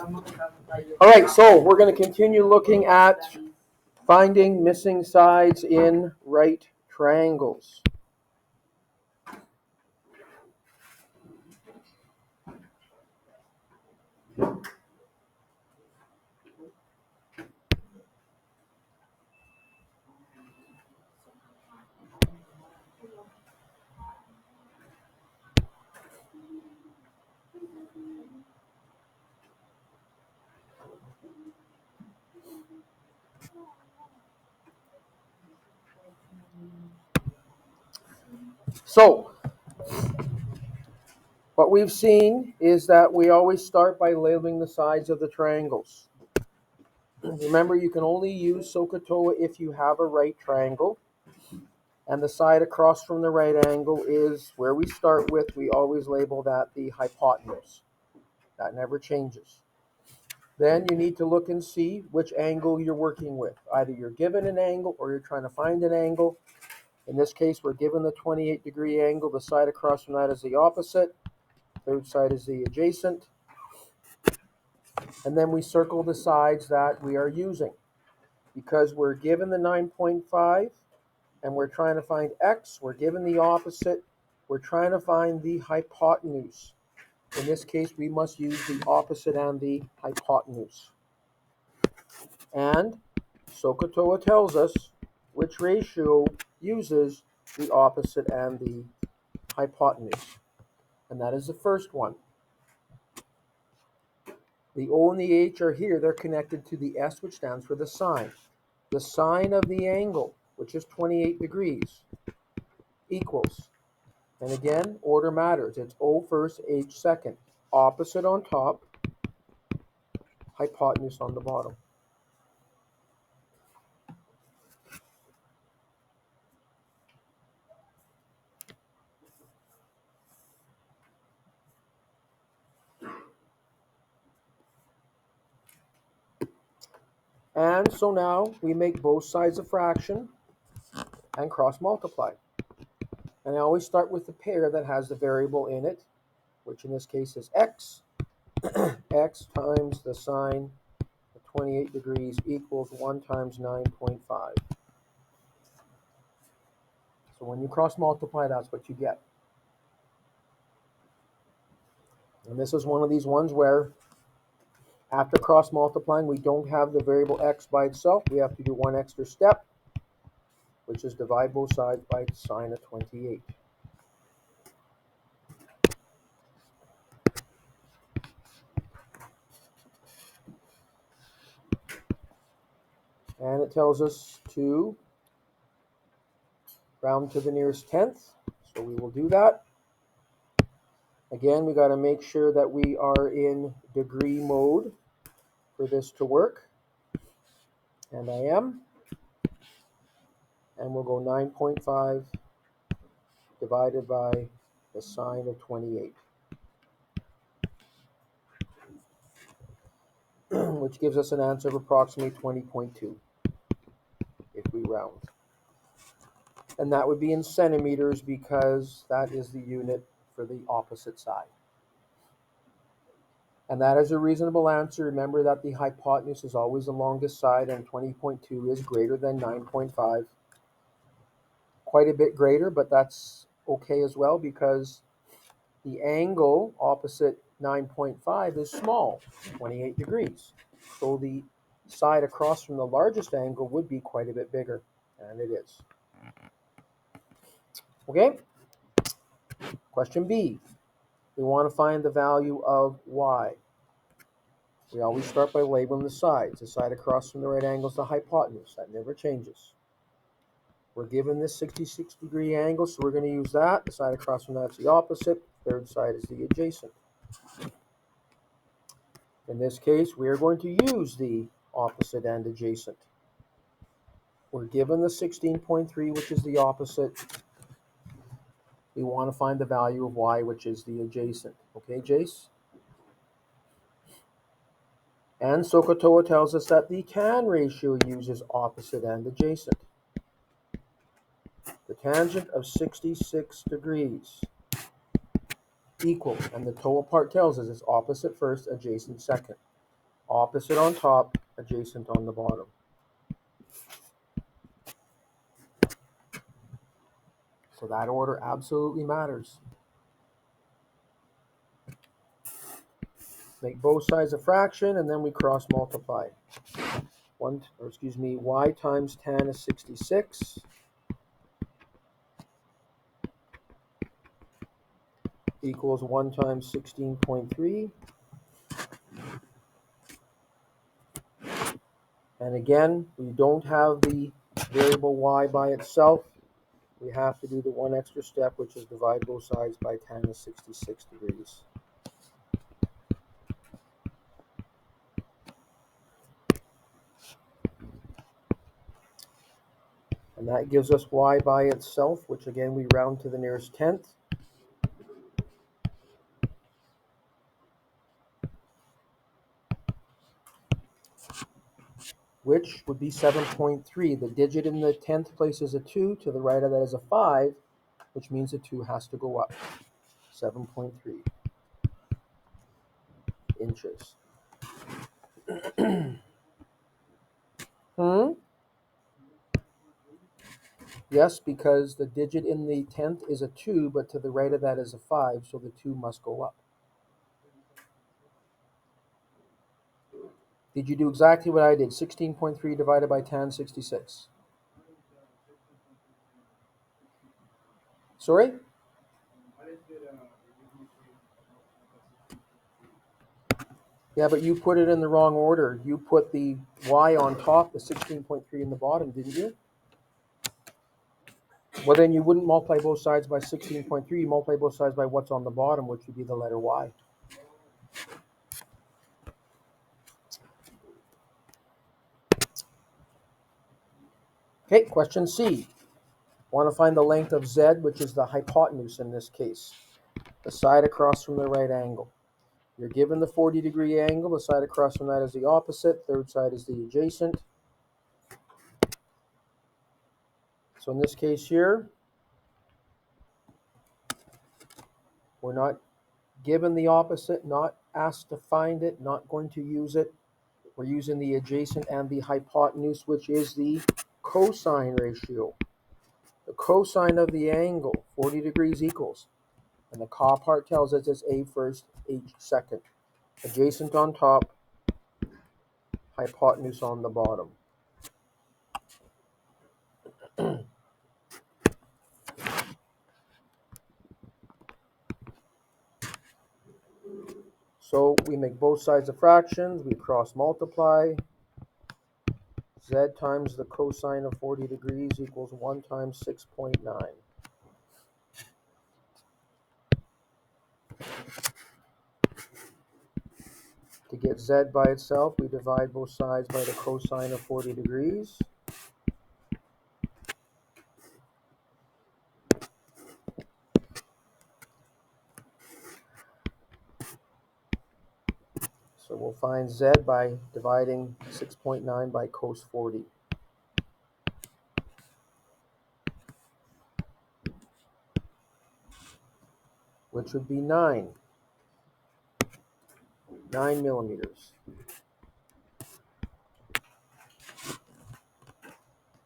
All right, so we're going to continue looking at finding missing sides in right triangles. So, what we've seen is that we always start by labeling the sides of the triangles. Remember, you can only use SOHCAHTOA if you have a right triangle. And the side across from the right angle is where we start with. We always label that the hypotenuse. That never changes. Then you need to look and see which angle you're working with. Either you're given an angle or you're trying to find an angle. In this case, we're given the 28-degree angle. The side across from that is the opposite. Third side is the adjacent. And then we circle the sides that we are using. Because we're given the 9.5 and we're trying to find x, we're given the opposite. We're trying to find the hypotenuse. In this case, we must use the opposite and the hypotenuse. And SOHCAHTOA tells us which ratio uses the opposite and the hypotenuse. And that is the first one. The O and the H are here. They're connected to the S, which stands for the sine. The sine of the angle, which is 28 degrees, equals, and again, order matters. It's O first, H second. Opposite on top, hypotenuse on the bottom. And so now we make both sides a fraction and cross multiply. And I always start with the pair that has the variable in it, which in this case is x. X times the sine of 28 degrees equals 1 times 9.5. So when you cross multiply, that's what you get. And this is one of these ones where after cross multiplying, we don't have the variable x by itself. We have to do one extra step, which is divide both sides by sine of 28. And it tells us to round to the nearest tenth. So we will do that. Again, we got to make sure that we are in degree mode for this to work. And I am. And we'll go 9.5 divided by the sine of 28. Which gives us an answer of approximately 20.2 if we round. And that would be in centimeters because that is the unit for the opposite side. And that is a reasonable answer. Remember that the hypotenuse is always the longest side, and 20.2 is greater than 9.5. Quite a bit greater, but that's okay as well because the angle opposite 9.5 is small, 28 degrees. So the side across from the largest angle would be quite a bit bigger, and it is. Okay? Question B. We want to find the value of y. We always start by labeling the sides. The side across from the right angle is the hypotenuse. That never changes. We're given this 66-degree angle, so we're going to use that. The side across from that's the opposite. Third side is the adjacent. In this case, we are going to use the opposite and adjacent. We're given the 16.3, which is the opposite. We want to find the value of y, which is the adjacent. Okay, Jace? And SOHCAHTOA tells us that the tan ratio uses opposite and adjacent. The tangent of 66 degrees equals, and the TOA part tells us it's opposite first, adjacent second. Opposite on top, adjacent on the bottom. So that order absolutely matters. Make both sides a fraction, and then we cross multiply. Y times tan is 66 equals 1 times 16.3. And again, we don't have the variable y by itself. We have to do the one extra step, which is divide both sides by tan is 66 degrees. And that gives us y by itself, which again we round to the nearest tenth. Which would be 7.3. The digit in the 10th place is a 2. To the right of that is a 5, which means the 2 has to go up. 7.3 inches. Yes, because the digit in the 10th is a 2, but to the right of that is a 5, so the 2 must go up. Did you do exactly what I did? 16.3 divided by tan 66. Sorry? Yeah, but you put it in the wrong order. You put the y on top, the 16.3 in the bottom, didn't you? Well, then you wouldn't multiply both sides by 16.3. You multiply both sides by what's on the bottom, which would be the letter y. Okay, question C. Want to find the length of z, which is the hypotenuse in this case, the side across from the right angle. You're given the 40-degree angle. The side across from that is the opposite. Third side is the adjacent. So in this case here, we're not given the opposite, not asked to find it, not going to use it. We're using the adjacent and the hypotenuse, which is the cosine ratio. The cosine of the angle, 40 degrees equals, and the co part tells us it's a first, h second. Adjacent on top, hypotenuse on the bottom. So we make both sides of fractions, we cross multiply. Z times the cosine of 40 degrees equals 1 times 6.9. To get Z by itself, we divide both sides by the cosine of 40 degrees. So we'll find Z by dividing 6.9 by cos 40. Which would be 9 millimeters.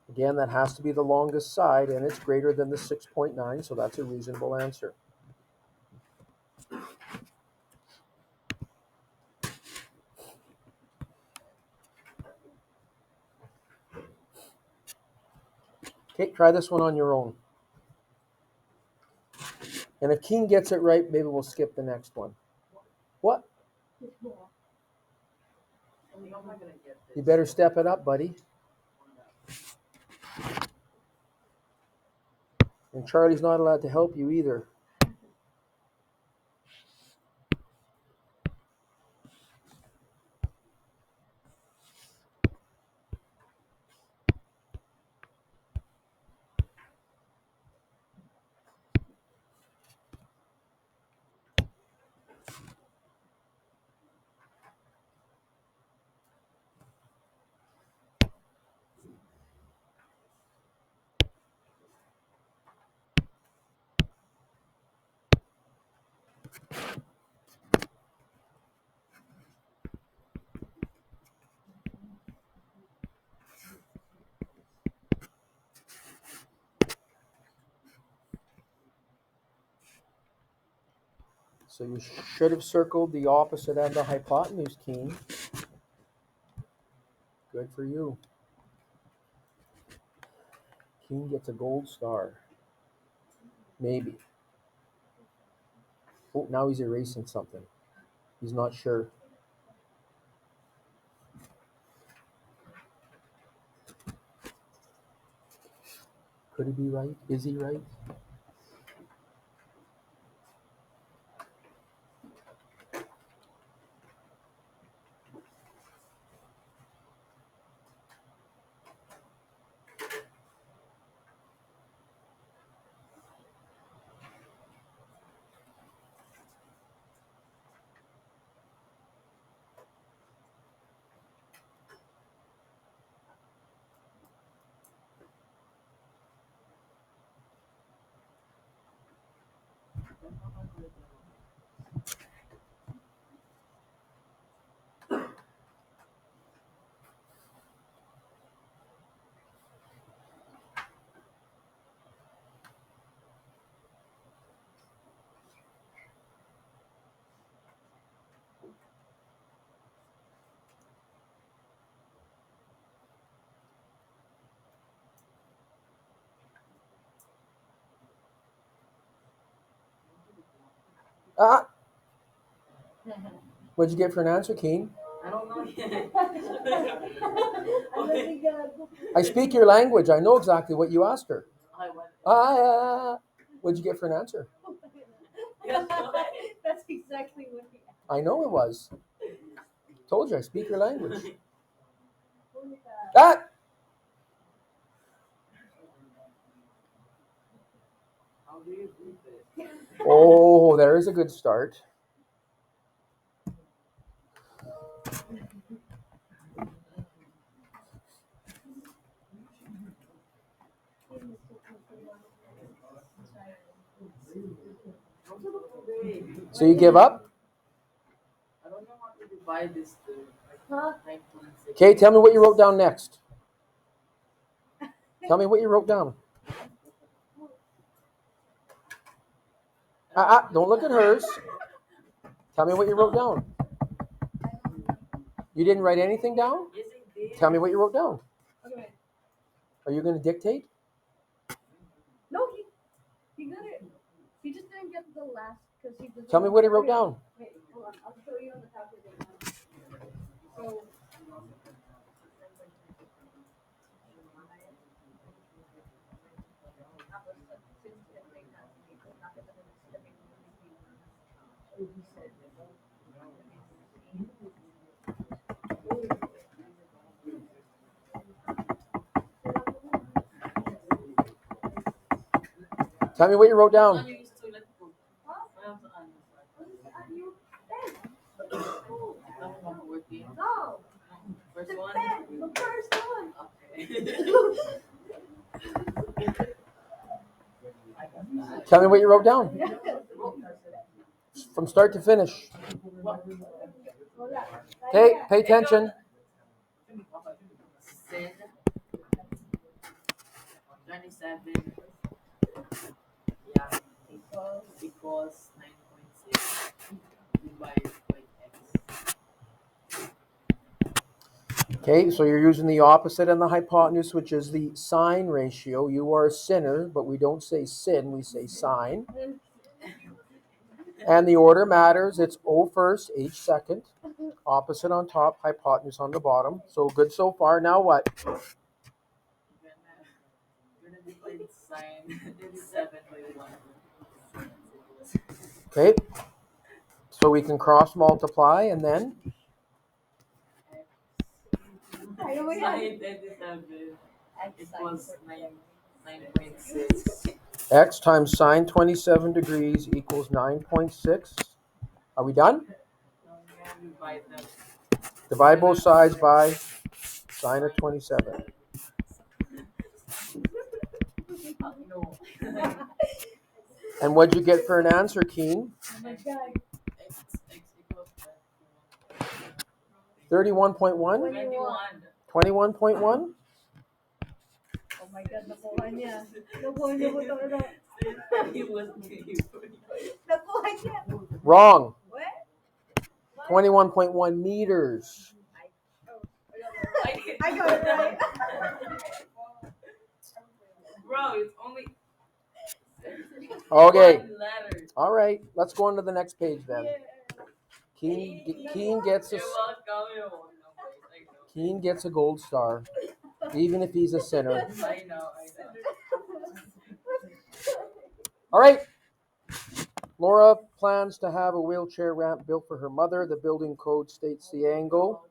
Again, that has to be the longest side, and it's greater than the 6.9, so that's a reasonable answer. Okay, try this one on your own. And if Keen gets it right, maybe we'll skip the next one. What? You better step it up, buddy. And Charlie's not allowed to help you either. So you should have circled the opposite and the hypotenuse, Keen. Good for you. Keen gets a gold star. Maybe. Oh, now he's erasing something. He's not sure. Could he be right? Is he right? Ah! What'd you get for an answer, Keen? I don't know yet. I speak your language. I know exactly what you asked her. I went. What'd you get for an answer? That's exactly what he asked. I know it was. Told you I speak your language. Ah! How do you do this? Oh, there is a good start. So you give up? I don't know how to divide this to 9.6. Okay, tell me what you wrote down next. Tell me what you wrote down. Don't look at hers. Tell me what you wrote down. You didn't write anything down? Yes, I did. Tell me what you wrote down. Okay. Are you going to dictate? No, he got it. He just didn't get the last because he doesn't. Tell me what he wrote down. Wait, hold on. I'll show you on the calculator. So. Tell me what you wrote down. Ano yung sulat ko? Ano sa ano? Tama ba, 14? No, First the one? pen, the first one. Okay. Tell me what you wrote down. From start to finish. Okay, pay attention. Sin 27. Yeah. Equals 9.6 divided by x. Okay, so you're using the opposite and the hypotenuse, which is the sine ratio. You are a sinner, but we don't say sin, we say sine. And the order matters. It's O first, H second. Opposite on top, hypotenuse on the bottom. So good so far. Now what? Gonna divide sine 7 by 1. Okay. So we can cross multiply and then Sine 27 equals 9.6. x times sine 27 degrees equals 9.6. Are we done? Divide them. Divide both sides by sine of 27. No. And what'd you get for an answer, Keen? Oh my God. X equals 31.1? 21. 21.1? Oh my God, nakuha niya. Nakuha niya mo talaga. He was giving 45. That's all I get. Wrong. What? 21.1 meters. I got it right. Bro, it's only Okay. one letter. All right. Let's go on to the next page then. Keen Keen gets a You're welcome. You're welcome. I know. Keen gets a gold star, even if he's a sinner. I know. All right. Laura plans to have a wheelchair ramp built for her mother. The building code states the angle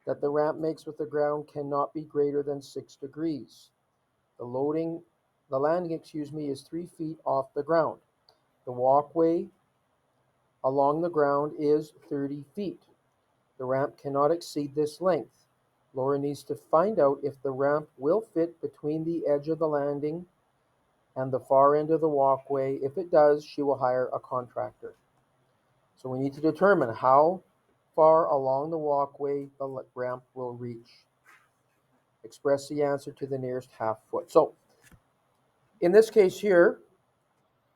that the ramp makes with the ground cannot be greater than 6 degrees. The landing, is 3 feet off the ground. The walkway along the ground is 30 feet. The ramp cannot exceed this length. Laura needs to find out if the ramp will fit between the edge of the landing and the far end of the walkway. If it does, she will hire a contractor. So we need to determine how far along the walkway the ramp will reach. Express the answer to the nearest half foot. So in this case here,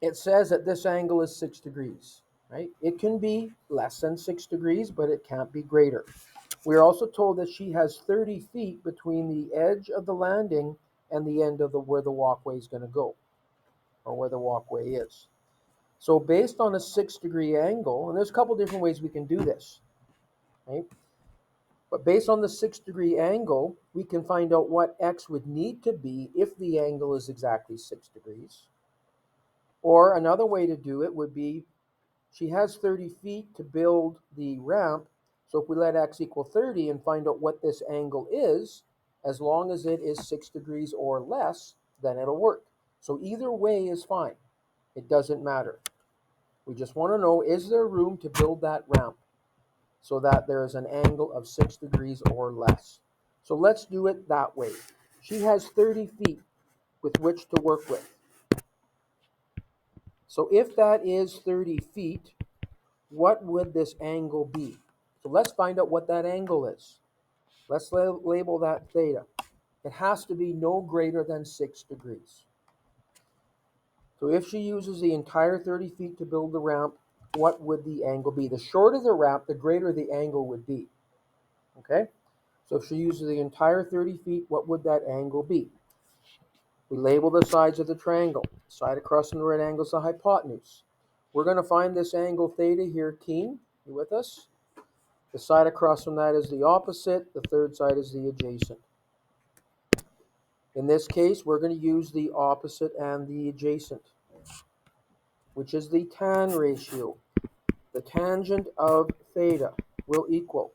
it says that this angle is 6 degrees, right? It can be less than 6 degrees, but it can't be greater. We are also told that she has 30 feet between the edge of the landing and the end of where the walkway is going to go, or where the walkway is. So based on a 6-degree angle, and there's a couple different ways we can do this, right? But based on the 6-degree angle, we can find out what x would need to be if the angle is exactly 6 degrees. Or another way to do it would be she has 30 feet to build the ramp. So if we let x equal 30 and find out what this angle is, as long as it is 6 degrees or less, then it'll work. So either way is fine. It doesn't matter. We just want to know, is there room to build that ramp so that there is an angle of 6 degrees or less? So let's do it that way. She has 30 feet with which to work with. So if that is 30 feet, what would this angle be? So let's find out what that angle is. Let's label that theta. It has to be no greater than 6 degrees. So if she uses the entire 30 feet to build the ramp, what would the angle be? The shorter the ramp, the greater the angle would be. Okay? So if she uses the entire 30 feet, what would that angle be? We label the sides of the triangle. Side across from the right angle is the hypotenuse. We're going to find this angle theta here, Keen. You with us? The side across from that is the opposite. The third side is the adjacent. In this case, we're going to use the opposite and the adjacent, which is the tan ratio. The tangent of theta will equal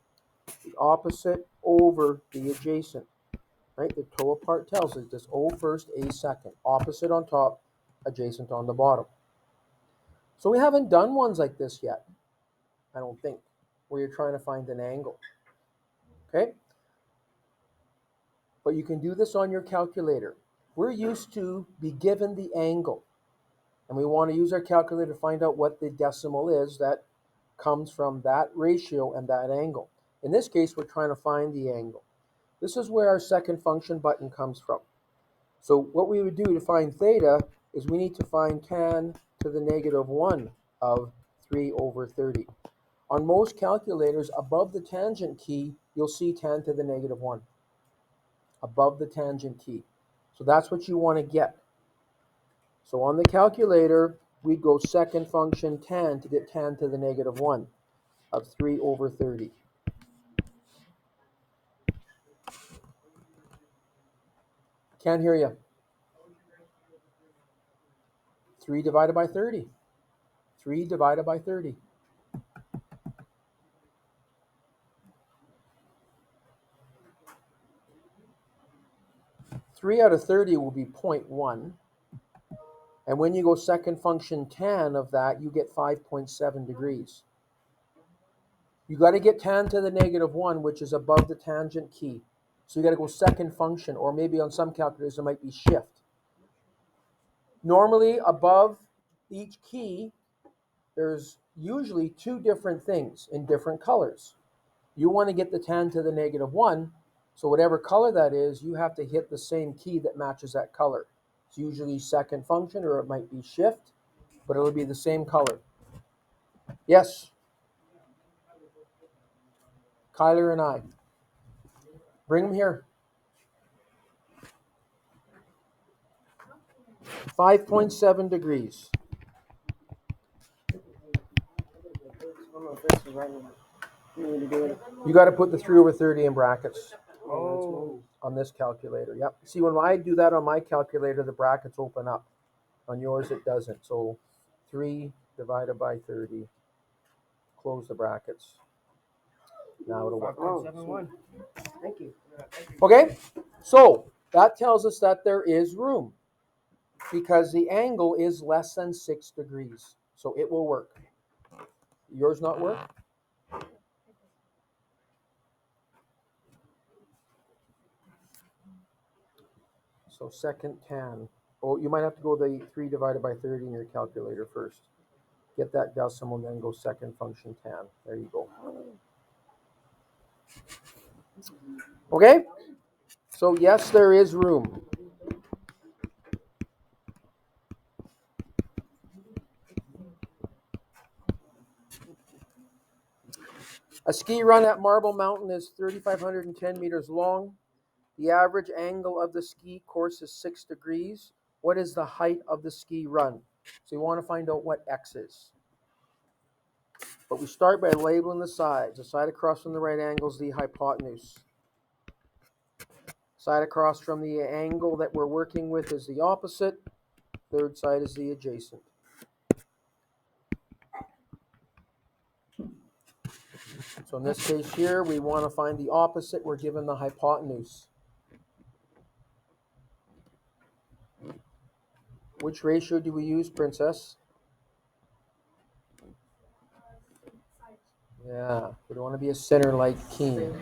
the opposite over the adjacent. Right? The toe apart tells us this O first, A second. Opposite on top, adjacent on the bottom. So we haven't done ones like this yet, I don't think, where you're trying to find an angle. Okay? But you can do this on your calculator. We're used to be given the angle, and we want to use our calculator to find out what the decimal is that comes from that ratio and that angle. In this case, we're trying to find the angle. This is where our second function button comes from. So what we would do to find theta is we need to find tan to the negative 1 of 3 over 30. On most calculators, above the tangent key, you'll see tan to the negative 1. Above the tangent key. So that's what you want to get. So on the calculator, we go second function tan to get tan to the negative 1 of 3 over 30. Can't hear you. 3 divided by 30. 3 divided by 30. Three out of 30 will be 0.1. And when you go second function tan of that, you get 5.7 degrees. You got to get tan to the negative 1, which is above the tangent key. So you got to go second function, or maybe on some calculators it might be shift. Normally, above each key, there's usually two different things in different colors. You want to get the tan to the negative 1, so whatever color that is, you have to hit the same key that matches that color. It's usually second function or it might be shift, but it'll be the same color. Yes, Kyler and I. Bring them here. 5.7 degrees. You got to put the 3/30 in brackets. Oh. On this calculator. Yep. See, when I do that on my calculator, the brackets open up. On yours, it doesn't. So 3 divided by 30. Close the brackets. Now it'll work. 5.71. Thank you. Okay, so that tells us that there is room because the angle is less than 6 degrees. So it will work. Yours not work? So second tan. Oh, you might have to go the 3 divided by 30 in your calculator first. Get that decimal, then go second function tan. There you go. Okay? So yes, there is room. A ski run at Marble Mountain is 3,510 meters long. The average angle of the ski course is 6 degrees. What is the height of the ski run? So you want to find out what x is. But we start by labeling the sides. The side across from the right angle is the hypotenuse. Side across from the angle that we're working with is the opposite. Third side is the adjacent. So in this case here, we want to find the opposite. We're given the hypotenuse. Which ratio do we use, Princess? Yeah, we don't want to be a sinner like Keen.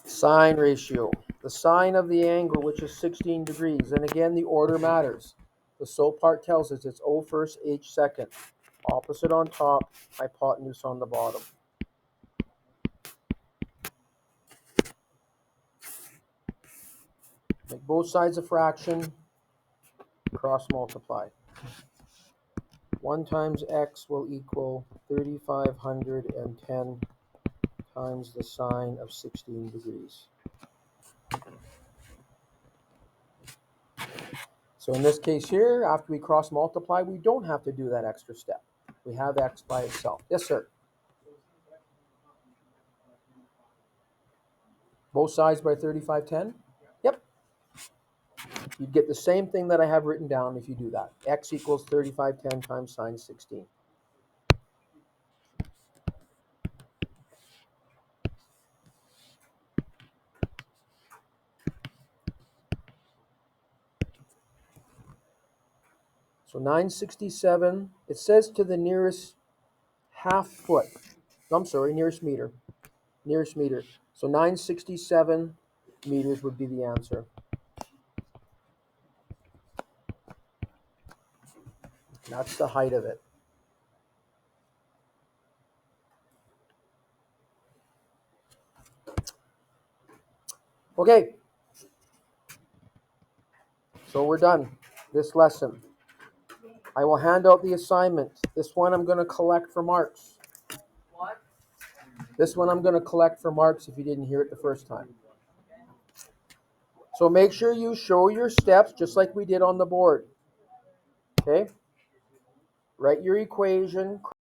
Sine ratio. The sine of the angle, which is 16 degrees. And again, the order matters. The so part tells us it's O first, H second. Opposite on top, hypotenuse on the bottom. Make both sides a fraction. Cross multiply. 1 times x will equal 3,510 times the sine of 16 degrees. So in this case here, after we cross multiply, we don't have to do that extra step. We have x by itself. Yes, sir. Both sides by 3,510? Yep. You'd get the same thing that I have written down if you do that. X equals 3,510 times sine 16. So 967, it says to the nearest half foot. I'm sorry, nearest meter. Nearest meter. So 967 meters would be the answer. That's the height of it. Okay. So we're done. This lesson. I will hand out the assignment. This one I'm going to collect for marks. What? This one I'm going to collect for marks if you didn't hear it the first time. So make sure you show your steps just like we did on the board. Okay? Write your equation.